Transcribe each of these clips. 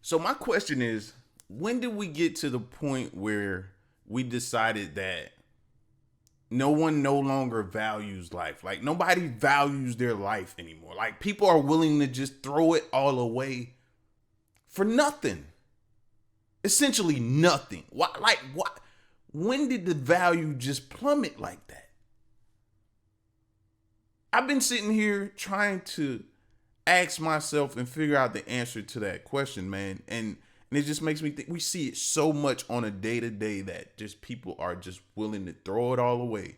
So my question is, when did we get to the point where we decided that no one no longer values life? Like nobody values their life anymore. Like people are willing to just throw it all away for nothing. Essentially nothing. What? Like what? When did the value just plummet like that? I've been sitting here trying to ask myself and figure out the answer to that question, man. And it just makes me think we see it so much on a day-to-day that just people are just willing to throw it all away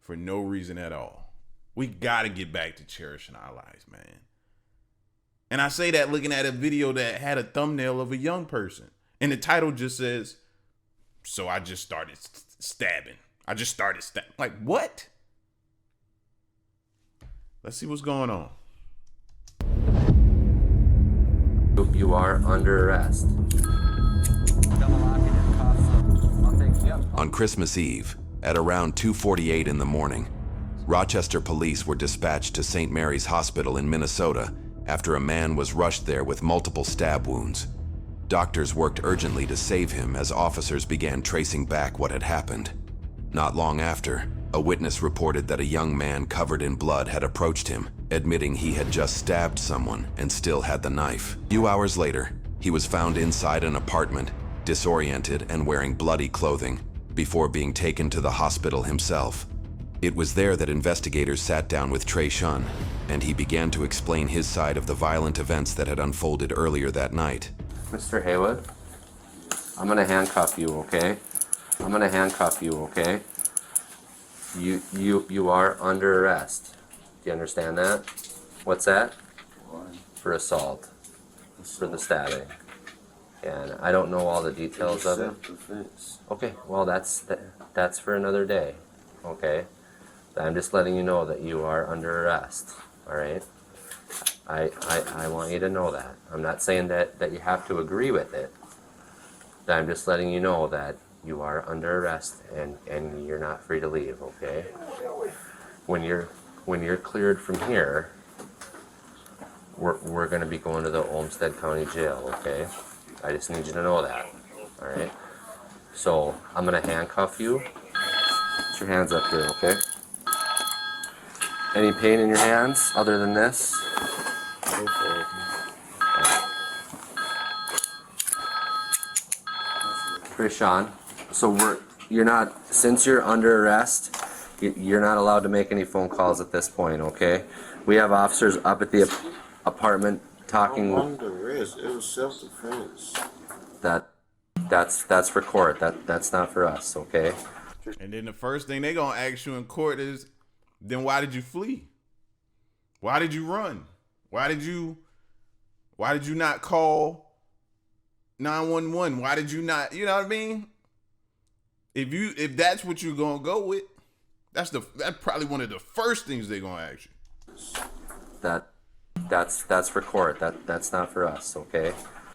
for no reason at all. We got to get back to cherishing our lives, man. And I say that looking at a video that had a thumbnail of a young person. And the title just says, so I just started stabbing. Like, what? Let's see what's going on. You are under arrest. On Christmas Eve, at around 2:48 in the morning, Rochester police were dispatched to St. Mary's Hospital in Minnesota after a man was rushed there with multiple stab wounds. Doctors worked urgently to save him as officers began tracing back what had happened. Not long after, a witness reported that a young man covered in blood had approached him, admitting he had just stabbed someone and still had the knife. A few hours later, he was found inside an apartment, disoriented and wearing bloody clothing, before being taken to the hospital himself. It was there that investigators sat down with Trey Shun, and he began to explain his side of the violent events that had unfolded earlier that night. Mr. Haywood, I'm gonna handcuff you, okay? I'm gonna handcuff you, okay? You are under arrest. Do you understand that? What's that? For assault. For the stabbing. And I don't know all the details of it. Okay, well that's for another day. Okay? I'm just letting you know that you are under arrest. Alright? I want you to know that. I'm not saying that you have to agree with it. I'm just letting you know that you are under arrest and you're not free to leave, okay? When you're cleared from here, we're gonna be going to the Olmsted County Jail, okay? I just need you to know that. Alright? So I'm gonna handcuff you. Put your hands up here, okay? Any pain in your hands other than this? Trey Shun, so since you're under arrest, you're not allowed to make any phone calls at this point, okay? We have officers up at the apartment talking. Under arrest. It was self-defense. That's for court. That's not for us, okay? And then the first thing they gonna ask you in court is, then why did you flee? Why did you run? Why did you not call 911? Why did you not, you know what I mean? If that's what you're gonna go with, that's probably one of the first things they're gonna ask you. That's for court. That's not for us, okay?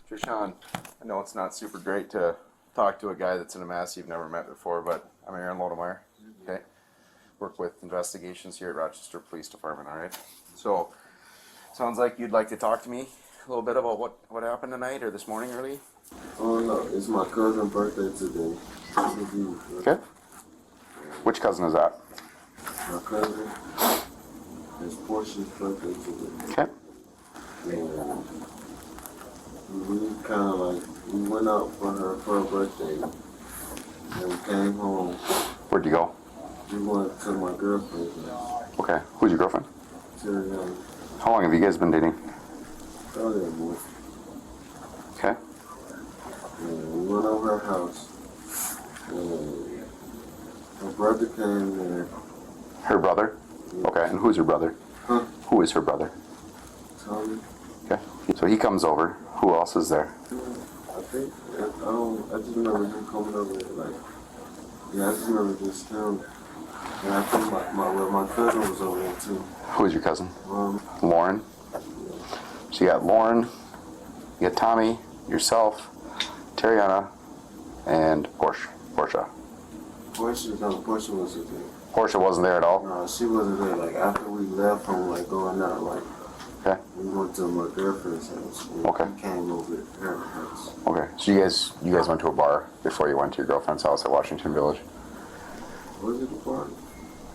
Trey Shun, I know it's not super great to talk to a guy that's in a mess you've never met before, but I'm Aaron Lodemeyer, okay? Work with investigations here at Rochester Police Department, all right? So, sounds like you'd like to talk to me a little bit about what happened tonight or this morning early? Oh no, it's my cousin's birthday today. Okay. Which cousin is that? My cousin, it's Portia's birthday today. Okay. And we kind of like, we went out for her birthday. And we came home. Where'd you go? We went to my girlfriend's house. Okay. Who's your girlfriend? Terry. How long have you guys been dating? Oh yeah, boy. Okay. And we went over her house. And her brother came there. Her brother? Yeah. Okay. And who's your brother? Huh? Who is her brother? Tommy. Okay. So he comes over. Who else is there? I think, I just remember him coming over there, like, yeah, I just remember just him. And I think my cousin was over there too. Who is your cousin? Lauren. So you got Lauren, you got Tommy, yourself, Tariana, and Portia. Portia wasn't there. Portia wasn't there at all? No, she wasn't there. Like, after we left from, like, going out, like, Okay. We went to my girlfriend's house. And Okay. He came over at her house. Okay. So you guys went to a bar before you went to your girlfriend's house at Washington Village. Was it a bar?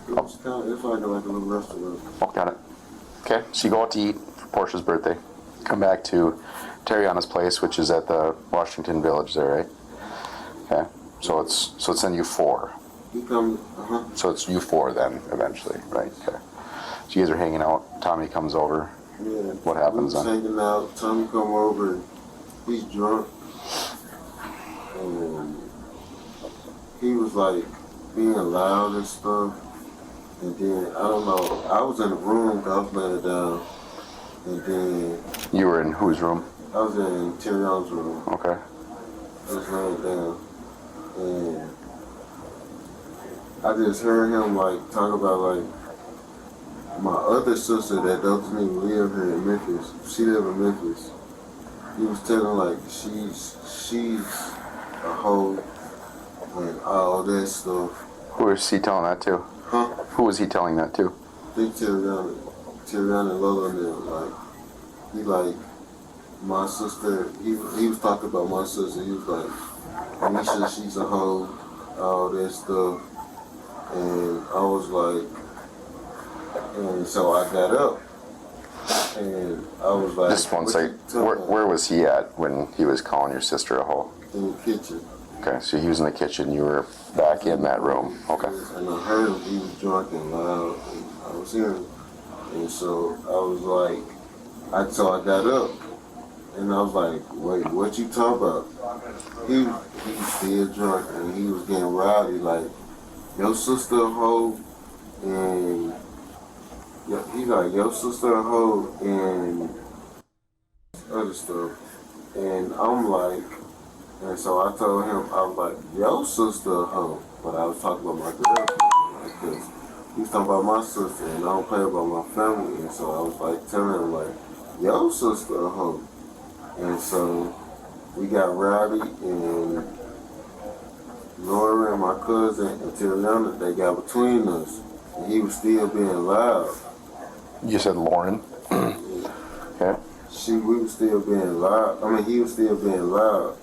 It was kind of, it's like a little restaurant. Oh, got it. Okay. So you go out to eat for Portia's birthday. Come back to Terriana's place, which is at the Washington Village there, right? Okay. So it's then you four. He come, So it's you four then eventually, right? Okay. So you guys are hanging out. Tommy comes over. Yeah. What happens We was then? hanging out. Tommy come over. And he's drunk. And he was like being loud and stuff. And then, I don't know, I was in the room, I was laying down. And then You were in whose room? I was in Tyrion's room. Okay. I was laying down. And I just heard him like talk about like my other sister that doesn't even live here in Memphis. She live in Memphis. He was telling like she's a hoe and all that stuff. Who was he telling that to? Huh? Who was he telling that to? I think Tyrion and Lola and them, like he like my sister. He was talking about my sister. He was like, Anisha, she's a hoe, all that stuff. And I was like, and so I got up, and I was like, Just one "What second. you talking about?" Where was he at when he was calling your sister a hoe? In the kitchen. Okay, so he was in the kitchen. You were back in that room. Okay. And I heard him. He was drunk and loud. And I was hearing him. And so I was like, so I got up, and I was like, wait, what you talking about? He was still drunk, and he was getting rowdy, like, your sister a hoe, and he like, your sister a hoe, and other stuff. And I'm like, and so I told him, I was like, your sister a hoe. But I was talking about my girlfriend, because he was talking about my sister, and I don't play about my family. And so I was like telling him, like, your sister a hoe. And so we got rowdy, and Laura and my cousin and Tiriana, they got between us. And he was still being loud. You said Lauren. Okay. We was still being loud. I mean, he was still being loud.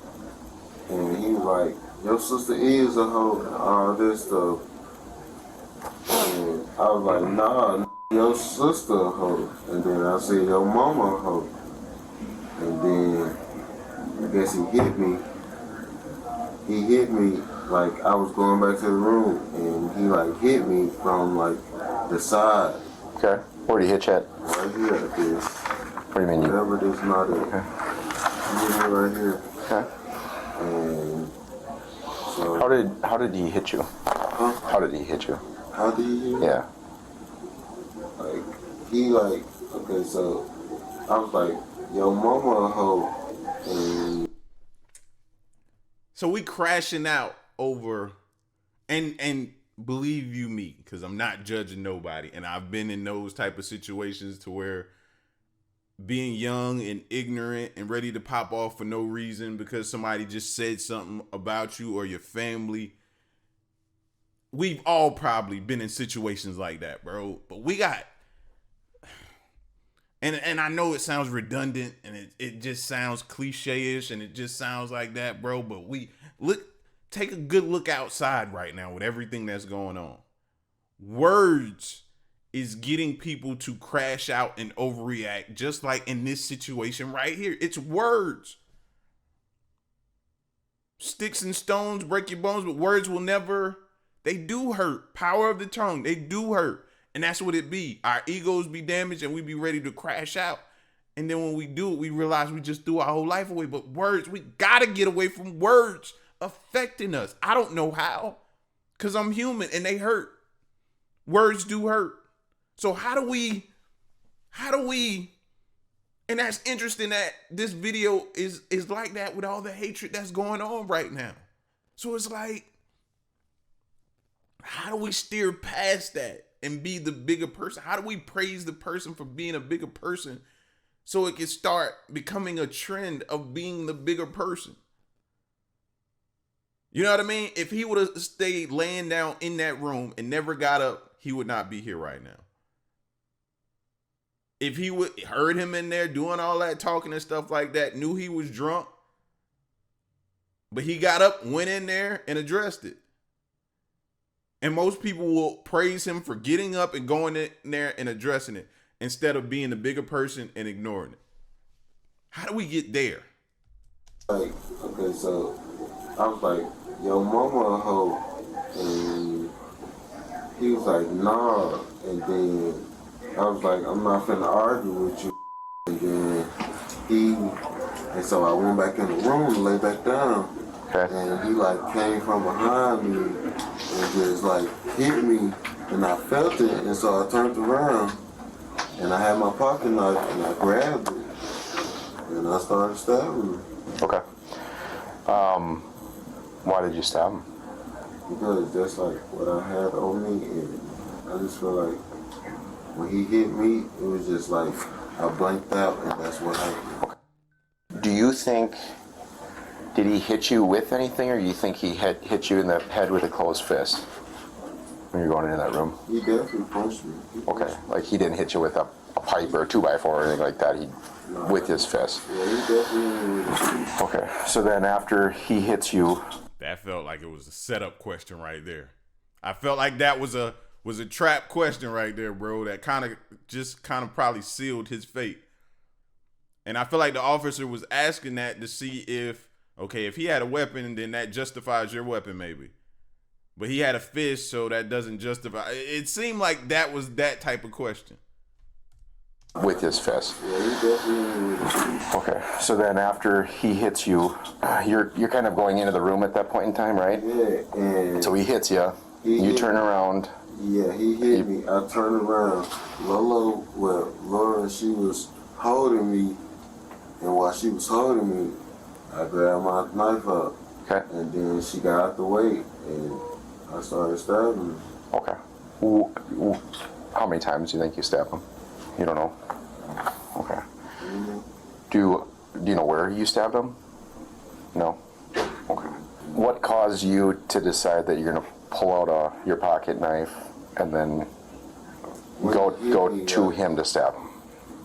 And he was like, your sister is a hoe and all this stuff. And I was like, nah, your sister a hoe. And then I said, your mama a hoe. And then I guess he hit me. He hit me like I was going back to the room, and he like hit me from like the side. Okay. Where did he hit you at? Right here at this. What do you mean? Whatever this not it. Okay. He hit me right here. Okay. And so How did he hit you? Huh? How did he hit you? How did he hit me? Yeah. Like he like okay, so I was like, yo mama a hoe, and So we crashing out over, and believe you me, because I'm not judging nobody, and I've been in those type of situations to where being young and ignorant and ready to pop off for no reason because somebody just said something about you or your family. We've all probably been in situations like that, bro. But we got, and I know it sounds redundant and it just sounds cliche-ish and it just sounds like that, bro. But take a good look outside right now with everything that's going on. Words is getting people to crash out and overreact, just like in this situation right here. It's words. Sticks and stones break your bones, but words will never, they do hurt. Power of the tongue, they do hurt. And that's what it be. Our egos be damaged and we be ready to crash out. And then when we do it, we realize we just threw our whole life away. But words, we gotta get away from words affecting us. I don't know how, because I'm human and they hurt. Words do hurt. So how do we, and that's interesting that this video is like that with all the hatred that's going on right now. So it's like, how do we steer past that and be the bigger person? How do we praise the person for being a bigger person so it can start becoming a trend of being the bigger person? You know what I mean? If he would have stayed laying down in that room and never got up, he would not be here right now. if he would heard him in there doing all that talking and stuff like that, knew he was drunk, but he got up, went in there, and addressed it. And most people will praise him for getting up and going in there and addressing it instead of being the bigger person and ignoring it. How do we get there? Like, okay, so I was like, yo, mama a hoe. And he was like, nah. And then I was like, I'm not finna argue with you. And then and so I went back in the room and lay back down. Okay. And he like came from behind me and just like hit me, and I felt it, and so I turned around and I had my pocket knife and I grabbed it and I started stabbing him. Okay. Why did you stab him? Because that's like what I had on me, and I just feel like when he hit me, it was just like I blanked out, and that's what happened. Do you think, did he hit you with anything, or do you think he hit you in the head with a closed fist when you're going into that room? He definitely punched me. Okay, like he didn't hit you with a pipe or a 2x4 or anything like that, with his fist? Yeah, he definitely hit me. Okay, so then after he hits you... That felt like it was a setup question right there. I felt like that was a trap question right there, bro. That kind of probably sealed his fate. And I feel like the officer was asking that to see if he had a weapon, then that justifies your weapon maybe. But he had a fist, so that doesn't justify. It seemed like that was that type of question. With his fist. Yeah, he definitely hit me. Okay, so then after he hits you, you're kind of going into the room at that point in time, right? Yeah, and so he hits you. You turn around. Yeah, he hit me. I turned around. Laura, she was holding me, and while she was holding me, I grabbed my knife up. Okay. And then she got out the way, and I started stabbing her. Okay. How many times do you think you stabbed him? You don't know? Okay. Mm-hmm. Do you know where you stabbed him? No? Okay. What caused you to decide that you're going to pull out your pocket knife and then go to him to stab him?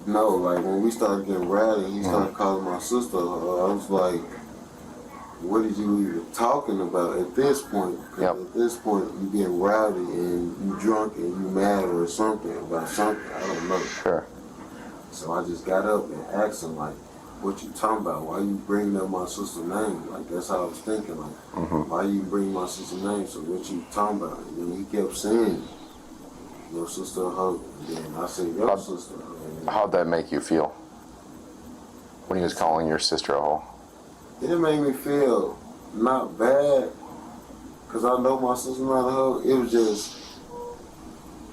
No, like when we started getting rowdy, he started calling my sister. I was like, what are you even talking about at this point? Because at this point, you getting rowdy and you drunk and you mad or something about something. I don't know. Sure. So I just got up and asked him, like, what you talking about? Why you bringing up my sister's name? Like, that's how I was thinking. Like, why you bring my sister's name? So what you talking about? And then he kept saying, your sister a hoe. And then I said, your sister a hoe. How'd that make you feel when he was calling your sister a hoe? It made me feel not bad, because I know my sister's not a hoe. It was just,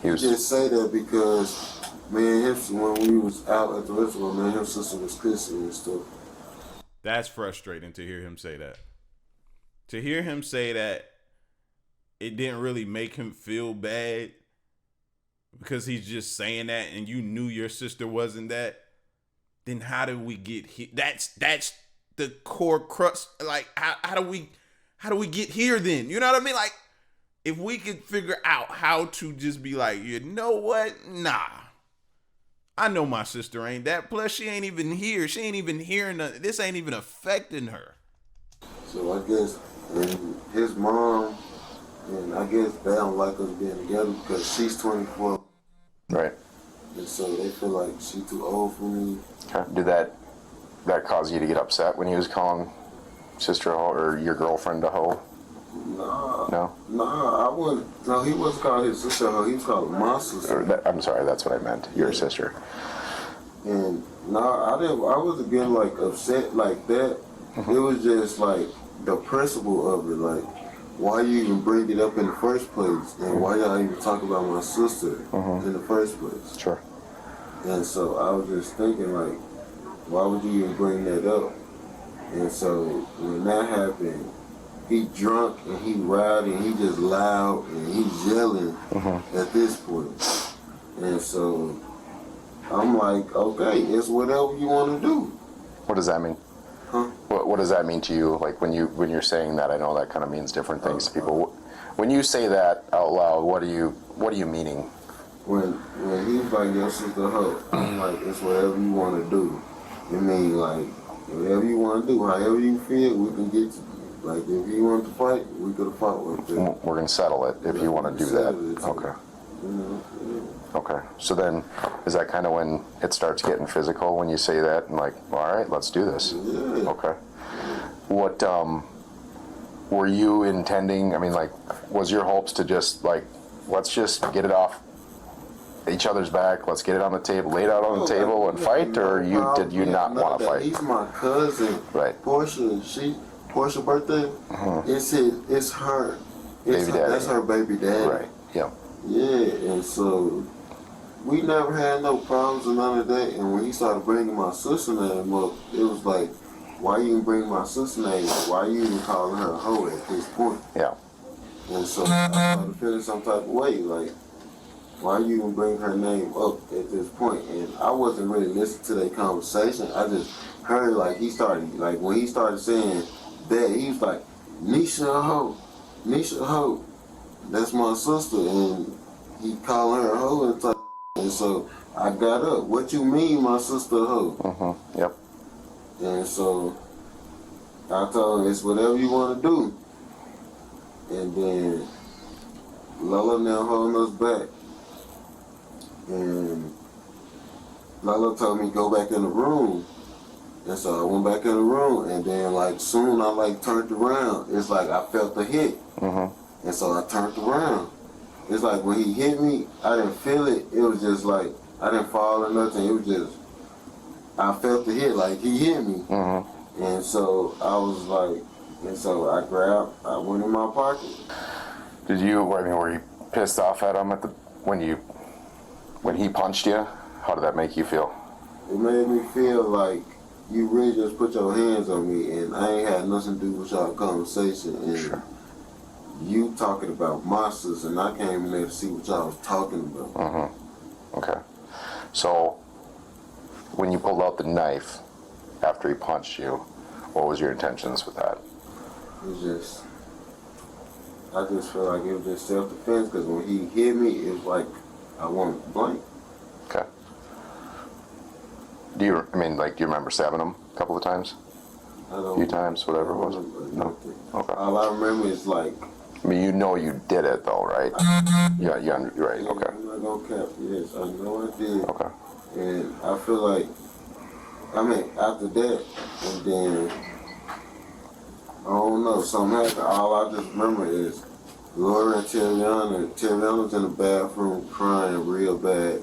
he just say that because me and him, when we was out at the restaurant, me and his sister was kissing and stuff. That's frustrating to hear him say that. To hear him say that it didn't really make him feel bad because he's just saying that and you knew your sister wasn't that, then how did we get here? That's the core crux. Like, how do we get here then? You know what I mean? Like, if we could figure out how to just be like, you know what? Nah. I know my sister ain't that. Plus, she ain't even here. She ain't even hearing nothing. This ain't even affecting her. So I guess his mom, and I guess they don't like us being together because she's 24. Right. And so they feel like she too old for me. Okay. Did that cause you to get upset when he was calling sister a hoe or your girlfriend a hoe? Nah, I wouldn't. No, he wasn't calling his sister a hoe. He was calling my sister. I'm sorry, that's what I meant. Your sister. And I wasn't getting like upset like that. It was just like the principle of it, like why you even bring it up in the first place, and why y'all even talk about my sister in the first place. Sure. And so I was just thinking, like, why would you even bring that up? And so when that happened, he drunk and he rowdy and he just loud and he's yelling at this point. And so I'm like, okay, it's whatever you want to do. What does that mean? Huh? What does that mean to you? Like when you're saying that, I know that kind of means different things to people. When you say that out loud, what are you meaning? when he was like, your sister a hoe, I'm like, it's whatever you want to do. I mean, like, whatever you want to do, however you feel, we can get to. Like, if he wanted to fight, we could have fought with him. We're going to settle it if you want to do that. Okay. Okay. So then, is that kind of when it starts getting physical when you say that and like, all right, let's do this? Yeah. Okay. What were you intending? I mean, like, was your hopes to just like, let's just get it off each other's back, let's get it on the table, lay it out on the table and fight, or did you not want to fight? He's my cousin. Right. Portia birthday. It's her. Baby daddy. That's her baby daddy. Right. Yeah. Yeah, and so we never had no problems or none of that. And when he started bringing my sister name up, it was like, why you even bring my sister name up? Why you even calling her a hoe at this point? Yeah. And so I started feeling some type of way, like, why you even bring her name up at this point? And I wasn't really listening to their conversation. I just heard, like, when he started saying that, he was like, Nisha a hoe, Nisha a hoe. That's my sister, and he calling her a hoe and type. And so I got up. What you mean, my sister a hoe? Yep. And so I told him, it's whatever you want to do. And then Lola now holding us back. And Lola told me go back in the room. And so I went back in the room, and then like soon I like turned around. It's like I felt the hit. And so I turned around. It's like when he hit me, I didn't feel it. It was just like, I didn't fall or nothing. It was just, I felt the hit, like he hit me. And so I was like, and so I went in my pocket. Were you pissed off at him when he punched you? How did that make you feel? It made me feel like you really just put your hands on me, and I ain't had nothing to do with y'all conversation. And you talking about monsters, and I came in there to see what y'all was talking about. Okay. So, when you pulled out the knife after he punched you, what was your intentions with that? I just felt like it was just self-defense, because when he hit me, it was like I wanted to blank. Okay. Do you remember stabbing him a couple of times? A few times, whatever it was? No? Okay. All I remember is like... I mean, you know you did it though, right? Yeah, you're right, okay. I'm not gonna cap, yes, I know I did. Okay. And I feel like, after that, and then, I don't know, something happened. All I just remember is Laura and Terriana's in the bathroom crying real bad.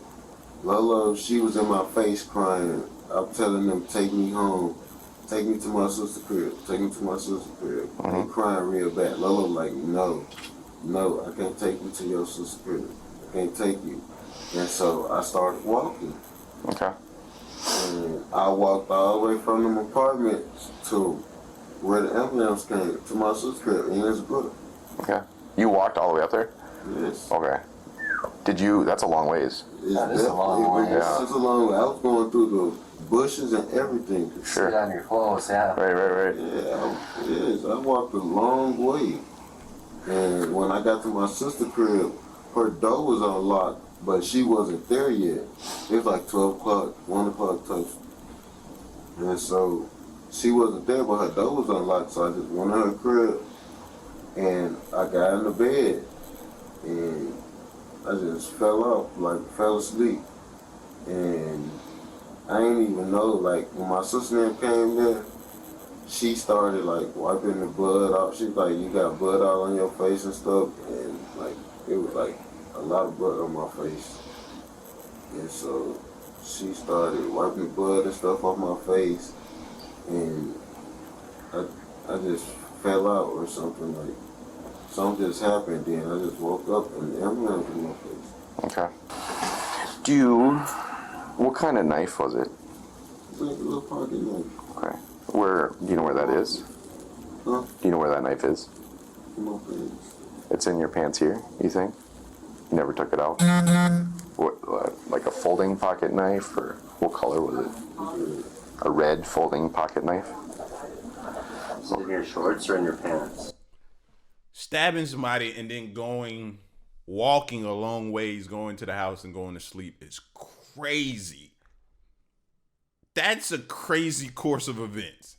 Lolo, she was in my face crying. I'm telling them, take me home. Take me to my sister's crib. Take me to my sister's crib. They crying real bad. Lolo like, no, I can't take you to your sister's crib. I can't take you. And so I started walking. Okay. And I walked all the way from them apartments to where the ambulance came, to my sister's crib in Innsbruck. Okay. You walked all the way up there? Yes. Okay. That's a long ways. That is a long way. Yeah. It's a long way. I was going through the bushes and everything. Sure. Sit on your clothes, yeah. Right. Yeah, I walked a long way. And when I got to my sister's crib, her door was unlocked, but she wasn't there yet. It was like 12 o'clock, 1 o'clock touch. And so she wasn't there, but her door was unlocked, so I just went to her crib and I got in the bed and I just fell asleep. And I didn't even know, like, when my sister came there, she started, like, wiping the blood off. She was like, you got blood all on your face and stuff. And, like, it was, like, a lot of blood on my face. And so she started wiping the blood and stuff off my face. And I just fell out or something, like, something just happened. Then I just woke up and the ambulance was in my face. Okay. What kind of knife was it? It's like a little pocket knife. Okay. Do you know where that is? Huh? Do you know where that knife is? In my pants. It's in your pants here, you think? You never took it out? What, like a folding pocket knife, or what color was it? A red folding pocket knife? Is it in your shorts or in your pants? Stabbing somebody and then going walking a long ways, going to the house and going to sleep is crazy. That's a crazy course of events.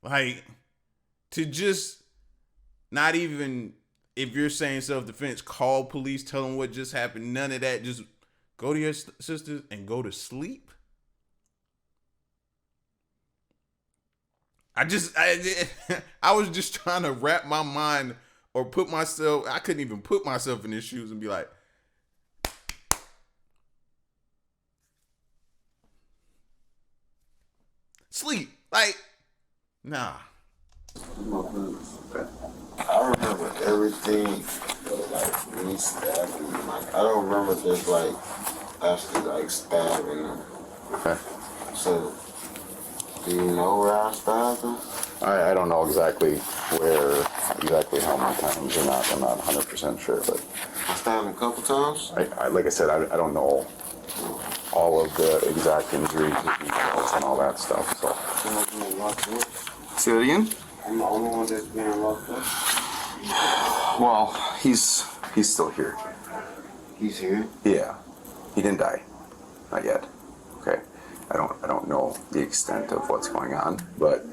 Like, to just not even, if you're saying self-defense, call police, tell them what just happened, none of that, just go to your sisters and go to sleep. I was just trying to wrap my mind or put myself, I couldn't even put myself in his shoes and be like, sleep. Like, nah. I remember everything, but like when he stabbed him, like I don't remember just like actually like stabbing him. Okay. So, do you know where I stabbed him? I don't know exactly how many times or not. I'm not 100% sure, but I stabbed him a couple times. like I said, I don't know all of the exact injuries and all that stuff. So. Say that again? I'm the only one that's being locked up. Well, he's still here. He's here. Yeah, he didn't die, not yet. Okay, I don't know the extent of what's going on, but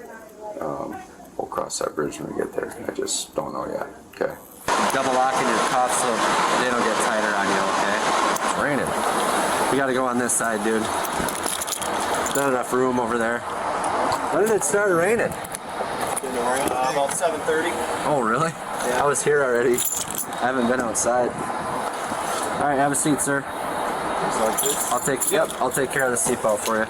we'll cross that bridge when we get there. I just don't know yet. Okay. Double locking your cuffs so they don't get tighter on you, okay? It's raining. We gotta go on this side, dude. Not enough room over there. When did it start raining? About 7:30. Oh, really? Yeah. I was here already. I haven't been outside. All right, have a seat, sir. I'll take care of the seatbelt for you.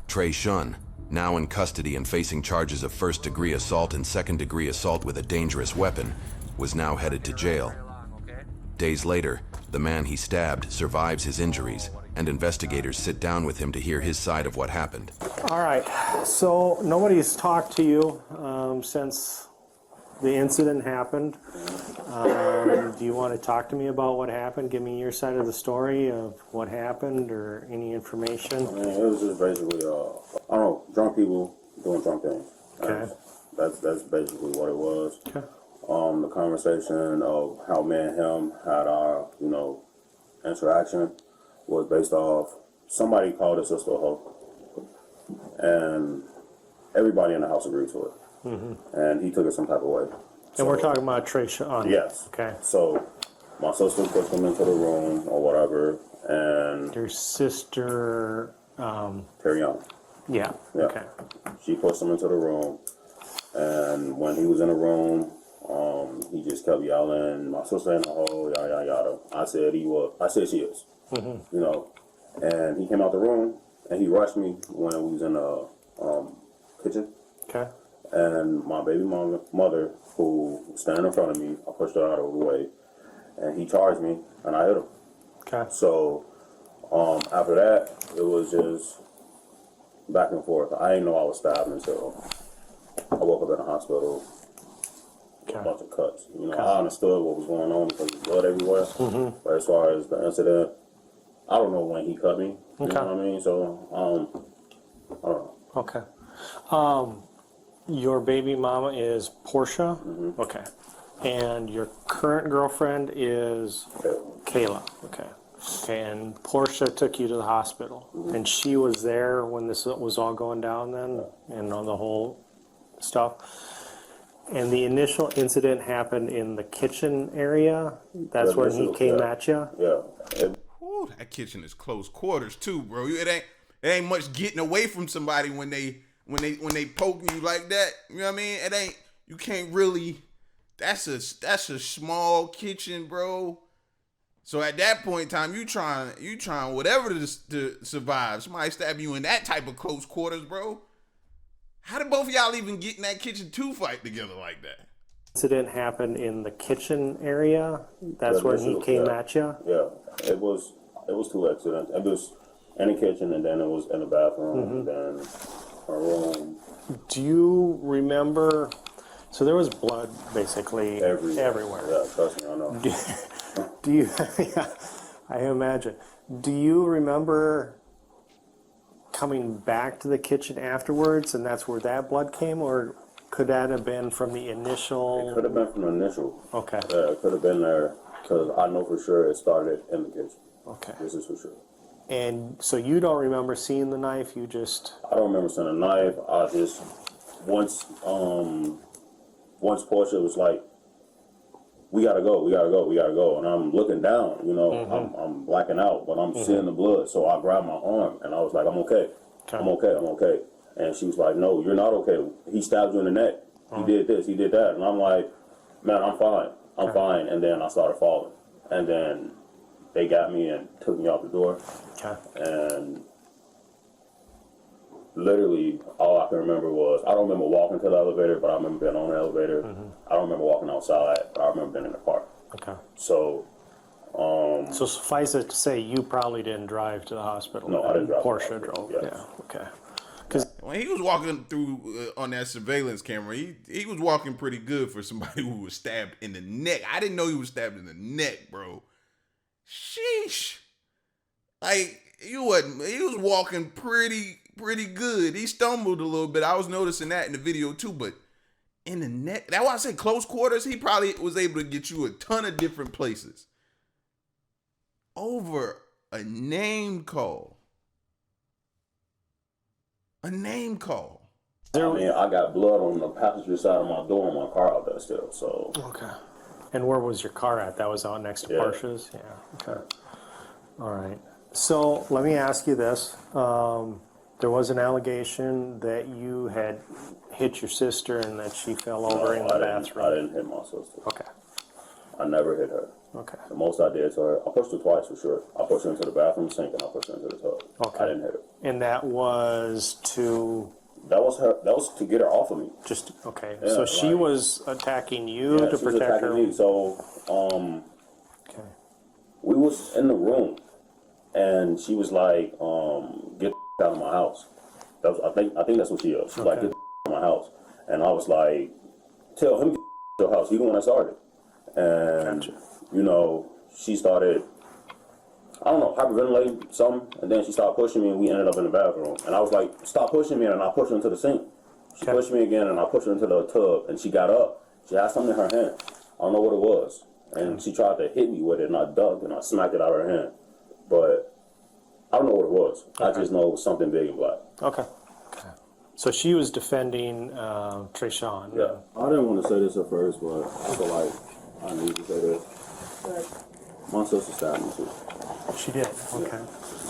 Trey Shun, now in custody and facing charges of first-degree assault and second-degree assault with a dangerous weapon, was now headed to jail. Days later, the man he stabbed survives his injuries, and investigators sit down with him to hear his side of what happened. All right, so nobody's talked to you since the incident happened. Do you want to talk to me about what happened? Give me your side of the story of what happened or any information. I mean, it was just basically, I don't know, drunk people doing drunk things. Okay. That's basically what it was. Okay. The conversation of how me and him had our, interaction was based off somebody called his sister a hoe, and everybody in the house agreed to it. Mm-hmm. And he took it some type of way. And we're talking about Trey Shun. Yes. Okay. So my sister pushed him into the room or whatever, and Your sister, Terry Young. yeah. Yeah. Okay. She pushed him into the room, and when he was in the room, he just kept yelling, "My sister in the hole, yada yada yada." I said he was. I said she is. Mm-hmm. And he came out the room, and he rushed me when we was in the kitchen. Okay. And my baby mother, who was standing in front of me, I pushed her out of the way, and he charged me, and I hit him. Okay. So after that, it was just back and forth. I didn't know I was stabbed until I woke up in the hospital with a bunch of cuts. I understood what was going on because there's blood everywhere. Mm-hmm. But as far as the incident, I don't know when he cut me. You know what I mean? So I don't know. Okay. Your baby mama is Portia? Mm-hmm. Okay. And your current girlfriend is Kayla? Okay. Okay, and Portia took you to the hospital. Mm-hmm. And she was there when this was all going down then? And on the whole stuff? And the initial incident happened in the kitchen area? That's when he came at you? Yeah. Ooh, that kitchen is close quarters too, bro. It ain't much getting away from somebody when they poking you like that. You know what I mean? It ain't, you can't really, that's a small kitchen, bro. So at that point in time, you trying whatever to survive. Somebody stab you in that type of close quarters, bro. How did both of y'all even get in that kitchen to fight together like that? Incident happened in the kitchen area? That's when he came at you? Yeah. It was two accidents. It was in the kitchen, and then it was in the bathroom, and then a room. Do you remember? So there was blood basically everywhere. Yeah, trust me, I know. Do you? Yeah, I imagine. Do you remember coming back to the kitchen afterwards, and that's where that blood came, or Could that have been from the It initial? could have been from the initial. Okay. Yeah, it could have been there because I know for sure it started in the kitchen. Okay. This is for sure. And so you don't remember seeing the knife? You just. I don't remember seeing a knife. I just once Portia was like, we gotta go, and I'm looking down, you know, I'm blacking out, but I'm seeing the blood, so I grabbed my arm and I was like, I'm okay. I'm okay. And she was like, no, you're not okay. He stabbed you in the neck. He did this, he did that, and I'm like, man, I'm fine. And then I started falling, and then they got me and took me out the door, and literally all I can remember was, I don't remember walking to the elevator, but I remember being on the elevator. I don't remember walking outside, but I remember being in the park. Okay. So, So suffice it to say, you probably didn't drive to the hospital. No, I didn't drive to the Portia hospital, drove. yes. Yeah. Okay. Because When he was walking through on that surveillance camera, he was walking pretty good for somebody who was stabbed in the neck. I didn't know he was stabbed in the neck, bro. Sheesh. Like, he was walking pretty good. He stumbled a little bit. I was noticing that in the video too, but in the neck, that's why I say close quarters, he probably was able to get you a ton of different places. Over a name call. A name call. I mean, I got blood on the passenger side of my door in my car out there still, so. okay. And where was your car at? That was out next to Yeah. Portia's? Yeah. Okay. All right. So let me ask you this. There was an allegation that you had hit your sister and that she fell over in the bathroom. I didn't hit my sister. Okay. I never hit her. Okay. The most I did to her, I pushed her twice for sure. I pushed her into the bathroom sink and I pushed her into the tub. Okay. I didn't hit her. And that was to That was to get her off of me. just, okay. Yeah, So she like- was attacking you Yeah, to she was protect her? attacking me. So, Okay. we was in the room and she was like, get the out of my house. That was, I think that's what she was. She was like, Okay. get the out of my house. And I was like, tell him to get the house. He the one that started. And, you know, she started, I don't know, hyperventilating something. And then she started pushing me and we ended up in the bathroom. And I was like, stop pushing me. And I pushed her into the sink. She Okay. pushed me again and I pushed her into the tub. And she got up. She had something in her hand. I don't know what it was. And she tried to hit me with it and I ducked and I smacked it out of her hand. But I don't know what it was. I just know it was something big and black. Okay. Okay. So she was defending Trey Shun. Yeah. I didn't want to say this at first, but I feel like I need to say this. My sister stabbed me too. She did. Okay.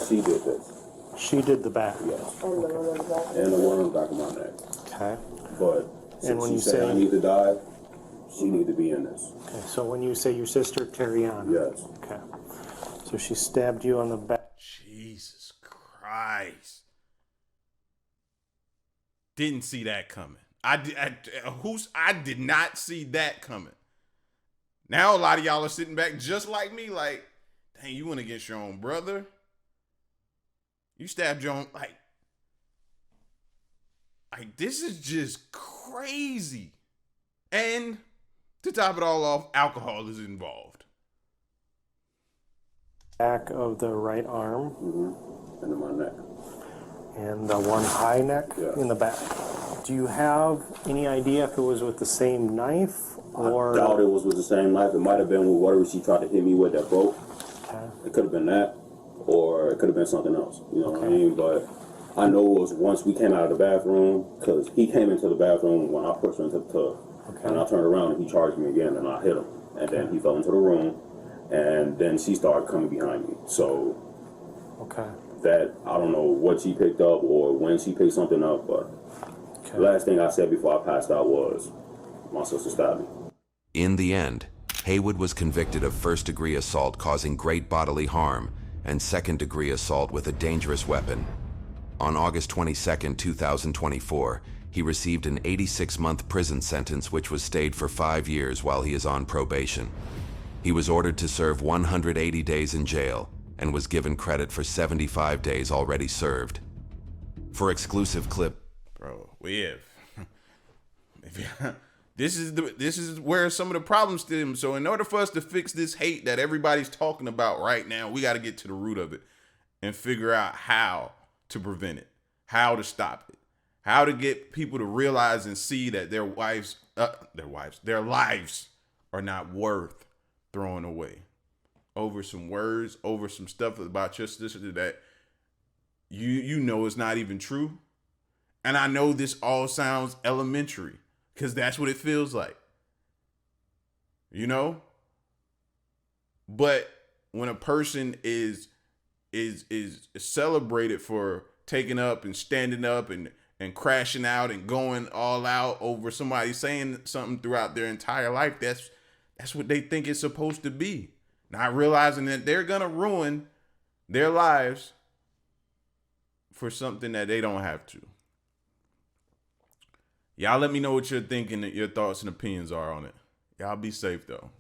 She did this. She did the back. Yes. And the one on the back of my neck. Okay. But And since when she you said say- I need to die, she need to be in this. Okay. So when you say your sister, Terry Ann. Yes. Okay. So she stabbed you on the back. Jesus Christ. Didn't see that coming. I did not see that coming. Now a lot of y'all are sitting back just like me, like, dang, you went against your own brother. You stabbed your own, like this is just crazy. And to top it all off, alcohol is involved. Back of the right arm And in my neck. and the one high neck Yeah. in the back. Do you have any idea if it was with the same knife or? I doubt it was with the same knife. It might have been with whatever she tried to hit me with that broke. Okay. It could have been that, or it could have been something else. You know what I Okay. mean? But I know it was once we came out of the bathroom, because he came into the bathroom when I pushed him into the tub. Okay. And I turned around and he charged me again and I hit him. And then he fell into the room and then she started coming behind me. So Okay. that, I don't know what she picked up or when she picked something up, but Okay. the last thing I said before I passed out was, my sister stabbed me. In the end, Haywood was convicted of first-degree assault causing great bodily harm and second-degree assault with a dangerous weapon. On August 22, 2024, he received an 86-month prison sentence which was stayed for 5 years while he is on probation. He was ordered to serve 180 days in jail and was given credit for 75 days already served. For exclusive clip, Bro, we have. This is where some of the problems stem. So in order for us to fix this hate that everybody's talking about right now, we got to get to the root of it and figure out how to prevent it, how to stop it, how to get people to realize and see that their lives are not worth throwing away over some words, over some stuff about just this or that. You know it's not even true. And I know this all sounds elementary because that's what it feels like. You know? But when a person is celebrated for taking up and standing up and crashing out and going all out over somebody saying something throughout their entire life, that's what they think it's supposed to be. Not realizing that they're gonna ruin their lives for something that they don't have to. Y'all let me know what you're thinking, your thoughts and opinions are on it. Y'all be safe though.